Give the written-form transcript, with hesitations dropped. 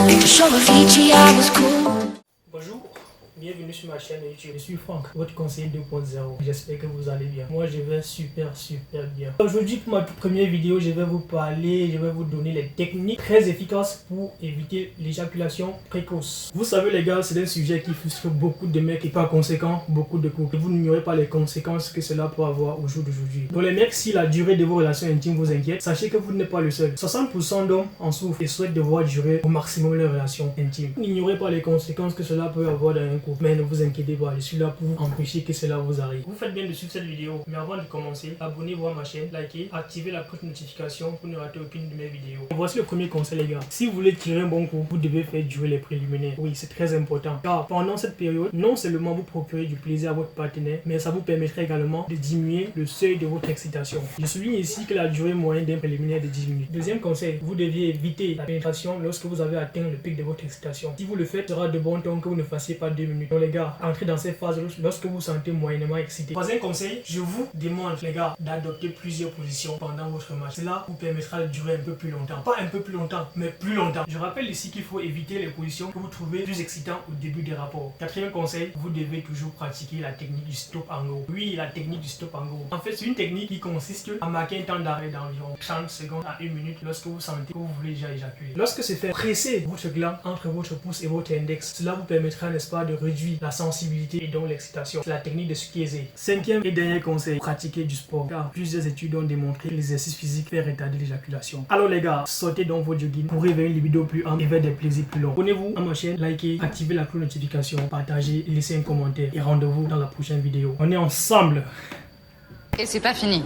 Bonjour, bienvenue sur ma chaîne YouTube. Je suis Franck, votre conseiller 2.0. J'espère que vous allez bien. Moi, je vais super bien. Aujourd'hui, pour ma toute première vidéo, je vais vous donner les techniques très efficaces pour éviter l'éjaculation précoce. Vous savez les gars, c'est un sujet qui frustre beaucoup de mecs et par conséquent, beaucoup de couples. Vous n'ignorez pas les conséquences que cela peut avoir au jour d'aujourd'hui. Pour les mecs, si la durée de vos relations intimes vous inquiète, sachez que vous n'êtes pas le seul. 60% d'hommes en souffrent et souhaitent devoir durer au maximum leurs relations intimes. N'ignorez pas les conséquences que cela peut avoir dans un couple. Mais ne vous inquiétez pas, je suis là pour empêcher que cela vous arrive. Vous faites bien de suivre cette vidéo, mais avant de commencer, abonnez-vous à ma chaîne, likez, activez la cloche de notification pour ne rater aucune de mes vidéos. Et voici le premier conseil les gars. Si vous voulez tirer un bon coup, vous devez faire durer les préliminaires. Oui, c'est très important. Car pendant cette période, non seulement vous procurez du plaisir à votre partenaire, mais ça vous permettra également de diminuer le seuil de votre excitation. Je souligne ici que la durée moyenne d'un préliminaire est de 10 minutes. Deuxième conseil, vous deviez éviter la pénétration lorsque vous avez atteint le pic de votre excitation. Si vous le faites, il sera de bon ton que vous ne fassiez pas 2 minutes. Donc les gars, entrez dans cette phase lorsque vous vous sentez moyennement excité. Troisième conseil, je vous demande les gars d'adopter plusieurs positions pendant votre match. Cela vous permettra de durer un peu plus longtemps. Pas un peu plus longtemps, mais plus longtemps. Je rappelle ici qu'il faut éviter les positions que vous trouvez plus excitantes au début des rapports. Quatrième conseil, vous devez toujours pratiquer la technique du stop and go. Oui, la technique du stop and go. En fait, c'est une technique qui consiste à marquer un temps d'arrêt d'environ 30 secondes à 1 minute lorsque vous sentez que vous voulez déjà éjaculer. Lorsque c'est fait, pressez votre gland entre votre pouce et votre index. Cela vous permettra, n'est-ce pas, de réduire la sensibilité et donc l'excitation. C'est la technique de Chiesi. Cinquième et dernier conseil, pratiquer du sport. Car plusieurs études ont démontré que l'exercice physique fait retarder l'éjaculation. Alors les gars, sortez donc vos jogging pour réveiller une libido plus ample et vers des plaisirs plus longs. Abonnez-vous à ma chaîne, likez, activez la cloche de notification, partagez, laissez un commentaire et rendez-vous dans la prochaine vidéo. On est ensemble. Et c'est pas fini.